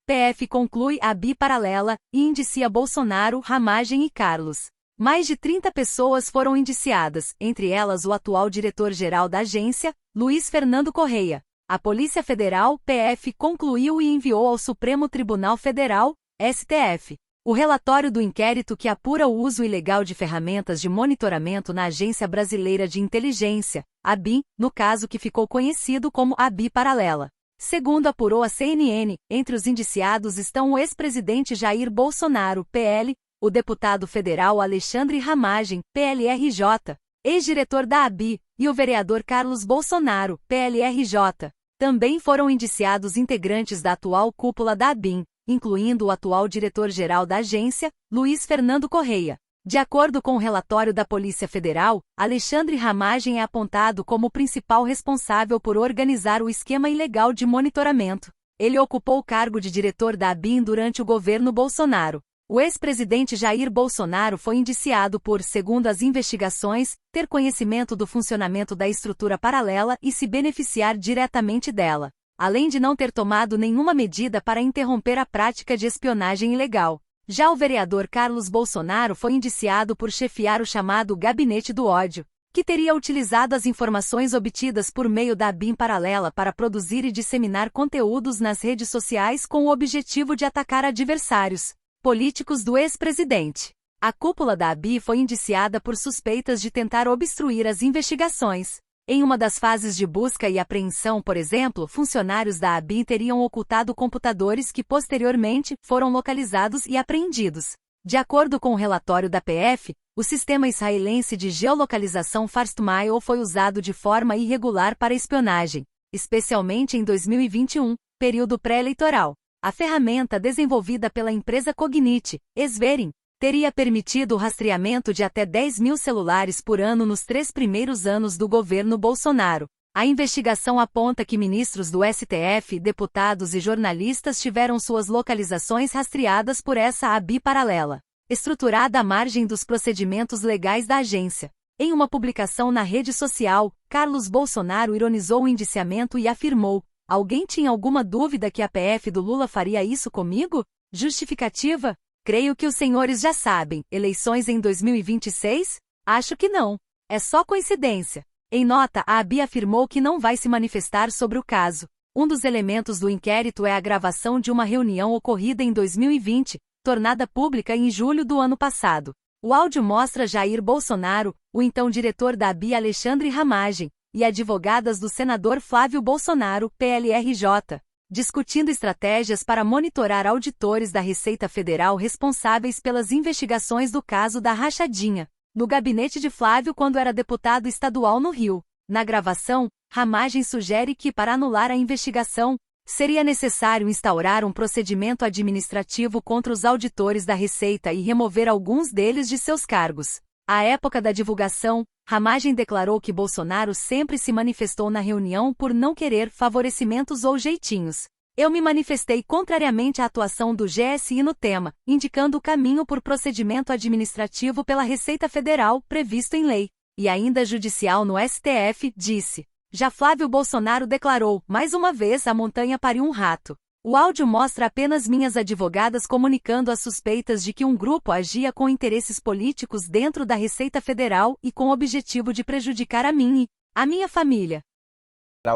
PF conclui a ABI paralela e indicia Bolsonaro, Ramagem e Carlos. Mais de 30 pessoas foram indiciadas, entre elas o atual diretor-geral da agência, Luiz Fernando Correia. A Polícia Federal, PF, concluiu e enviou ao Supremo Tribunal Federal, STF, o relatório do inquérito que apura o uso ilegal de ferramentas de monitoramento na Agência Brasileira de Inteligência, ABIN, no caso que ficou conhecido como ABI paralela. Segundo apurou a CNN, entre os indiciados estão o ex-presidente Jair Bolsonaro, PL, o deputado federal Alexandre Ramagem, PLRJ, ex-diretor da ABI, e o vereador Carlos Bolsonaro, PLRJ. Também foram indiciados integrantes da atual cúpula da ABIN, incluindo o atual diretor-geral da agência, Luiz Fernando Correia. De acordo com o relatório da Polícia Federal, Alexandre Ramagem é apontado como o principal responsável por organizar o esquema ilegal de monitoramento. Ele ocupou o cargo de diretor da ABIN durante o governo Bolsonaro. O ex-presidente Jair Bolsonaro foi indiciado por, segundo as investigações, ter conhecimento do funcionamento da estrutura paralela e se beneficiar diretamente dela, além de não ter tomado nenhuma medida para interromper a prática de espionagem ilegal. Já o vereador Carlos Bolsonaro foi indiciado por chefiar o chamado Gabinete do Ódio, que teria utilizado as informações obtidas por meio da ABIN paralela para produzir e disseminar conteúdos nas redes sociais com o objetivo de atacar adversários políticos do ex-presidente. A cúpula da ABI foi indiciada por suspeitas de tentar obstruir as investigações. Em uma das fases de busca e apreensão, por exemplo, funcionários da ABI teriam ocultado computadores que posteriormente foram localizados e apreendidos. De acordo com o relatório da PF, o sistema israelense de geolocalização Fastmail foi usado de forma irregular para espionagem, especialmente em 2021, período pré-eleitoral. A ferramenta desenvolvida pela empresa Cognite, Esvering, teria permitido o rastreamento de até 10 mil celulares por ano nos 3 primeiros anos do governo Bolsonaro. A investigação aponta que ministros do STF, deputados e jornalistas tiveram suas localizações rastreadas por essa ABI paralela, estruturada à margem dos procedimentos legais da agência. Em uma publicação na rede social, Carlos Bolsonaro ironizou o indiciamento e afirmou: "Alguém tinha alguma dúvida que a PF do Lula faria isso comigo? Justificativa? Creio que os senhores já sabem, eleições em 2026? Acho que não. É só coincidência." Em nota, a ABI afirmou que não vai se manifestar sobre o caso. Um dos elementos do inquérito é a gravação de uma reunião ocorrida em 2020, tornada pública em julho do ano passado. O áudio mostra Jair Bolsonaro, o então diretor da ABI Alexandre Ramagem, e advogadas do senador Flávio Bolsonaro, PLRJ, discutindo estratégias para monitorar auditores da Receita Federal responsáveis pelas investigações do caso da rachadinha, no gabinete de Flávio quando era deputado estadual no Rio. Na gravação, Ramagem sugere que, para anular a investigação, seria necessário instaurar um procedimento administrativo contra os auditores da Receita e remover alguns deles de seus cargos. À época da divulgação, Ramagem declarou que Bolsonaro sempre se manifestou na reunião por não querer favorecimentos ou jeitinhos. "Eu me manifestei contrariamente à atuação do GSI no tema, indicando o caminho por procedimento administrativo pela Receita Federal, previsto em lei, e ainda judicial no STF", disse. Já Flávio Bolsonaro declarou: "Mais uma vez a montanha pariu um rato." O áudio mostra apenas minhas advogadas comunicando as suspeitas de que um grupo agia com interesses políticos dentro da Receita Federal e com o objetivo de prejudicar a mim e a minha família.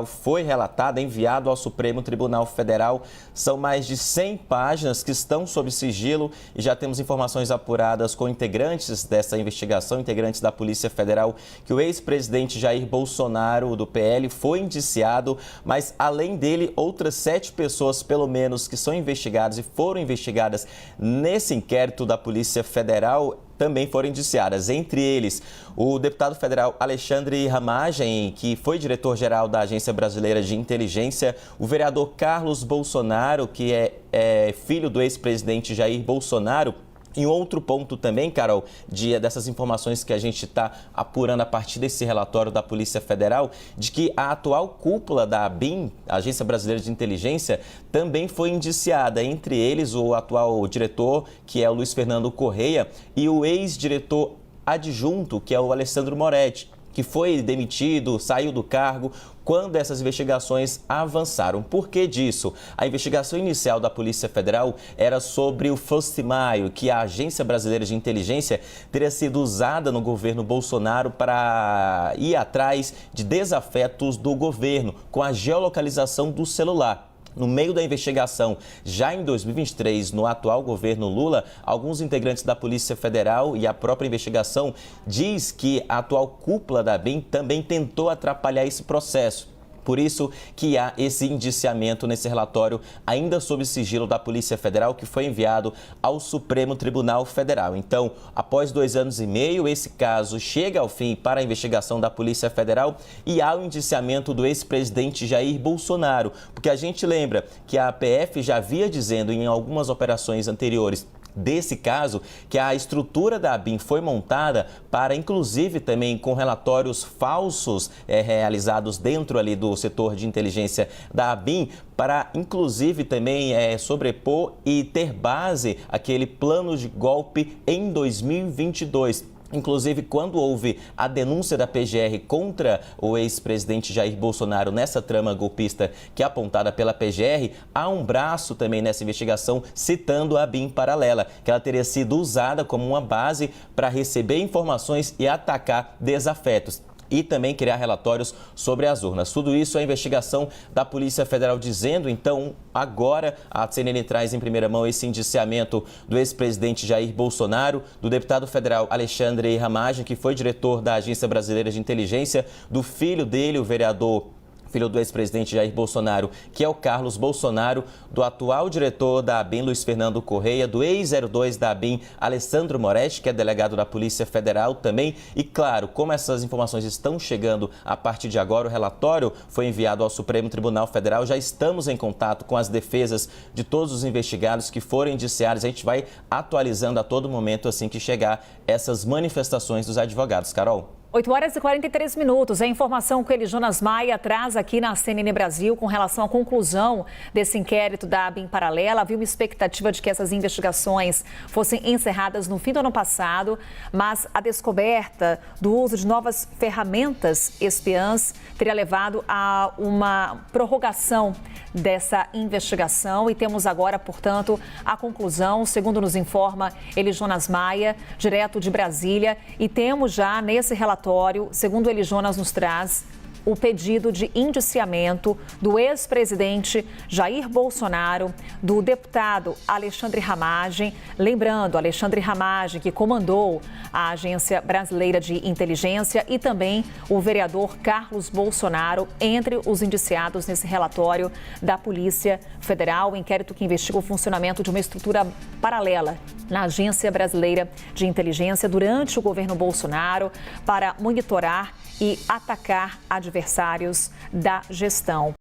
Foi relatado, enviado ao Supremo Tribunal Federal. São mais de 100 páginas que estão sob sigilo e já temos informações apuradas com integrantes dessa investigação, integrantes da Polícia Federal, que o ex-presidente Jair Bolsonaro, do PL, foi indiciado, mas além dele, outras 7 pessoas, pelo menos, que são investigadas e foram investigadas nesse inquérito da Polícia Federal, também foram indiciadas. Entre eles, o deputado federal Alexandre Ramagem, que foi diretor-geral da Agência Brasileira de Inteligência, o vereador Carlos Bolsonaro, que é filho do ex-presidente Jair Bolsonaro. E outro ponto também, Carol, dessas informações que a gente está apurando a partir desse relatório da Polícia Federal, de que a atual cúpula da ABIN, Agência Brasileira de Inteligência, também foi indiciada. Entre eles, o atual diretor, que é o Luiz Fernando Correia, e o ex-diretor adjunto, que é o Alessandro Moretti. que foi demitido, saiu do cargo, quando essas investigações avançaram. Por que disso? A investigação inicial da Polícia Federal era sobre o First Mile, que a Agência Brasileira de Inteligência teria sido usada no governo Bolsonaro para ir atrás de desafetos do governo, com a geolocalização do celular. No meio da investigação, já em 2023, no atual governo Lula, alguns integrantes da Polícia Federal e a própria investigação diz que a atual cúpula da ABIN também tentou atrapalhar esse processo. Por isso que há esse indiciamento nesse relatório, ainda sob sigilo da Polícia Federal, que foi enviado ao Supremo Tribunal Federal. Então, após 2 anos e meio, esse caso chega ao fim para a investigação da Polícia Federal e há o indiciamento do ex-presidente Jair Bolsonaro. Porque a gente lembra que a PF já havia dizendo em algumas operações anteriores desse caso, que a estrutura da ABIN foi montada para, inclusive, também com relatórios falsos realizados dentro ali do setor de inteligência da ABIN, para, inclusive, também sobrepor e ter base aquele plano de golpe em 2022. Inclusive, quando houve a denúncia da PGR contra o ex-presidente Jair Bolsonaro nessa trama golpista que é apontada pela PGR, há um braço também nessa investigação citando a ABIN paralela, que ela teria sido usada como uma base para receber informações e atacar desafetos e também criar relatórios sobre as urnas. Tudo isso é a investigação da Polícia Federal dizendo. Então, agora a CNN traz em primeira mão esse indiciamento do ex-presidente Jair Bolsonaro, do deputado federal Alexandre Ramagem, que foi diretor da Agência Brasileira de Inteligência, do filho dele, o vereador filho do ex-presidente Jair Bolsonaro, que é o Carlos Bolsonaro, do atual diretor da ABIN, Luiz Fernando Correia, do ex-02 da ABIN, Alessandro Moretti, que é delegado da Polícia Federal também. E claro, como essas informações estão chegando a partir de agora, o relatório foi enviado ao Supremo Tribunal Federal, já estamos em contato com as defesas de todos os investigados que foram indiciados. A gente vai atualizando a todo momento assim que chegar essas manifestações dos advogados. Carol. 8h43. A informação que o Jonas Maia traz aqui na CNN Brasil com relação à conclusão desse inquérito da ABIN paralela. Havia uma expectativa de que essas investigações fossem encerradas no fim do ano passado, mas a descoberta do uso de novas ferramentas espiãs teria levado a uma prorrogação dessa investigação e temos agora, portanto, a conclusão, segundo nos informa Jonas Maia, direto de Brasília, e temos já nesse relatório, segundo Jonas nos traz, o pedido de indiciamento do ex-presidente Jair Bolsonaro, do deputado Alexandre Ramagem. Lembrando, Alexandre Ramagem, que comandou a Agência Brasileira de Inteligência, e também o vereador Carlos Bolsonaro, entre os indiciados nesse relatório da Polícia Federal, o inquérito que investiga o funcionamento de uma estrutura paralela na Agência Brasileira de Inteligência durante o governo Bolsonaro para monitorar e atacar adversários da gestão.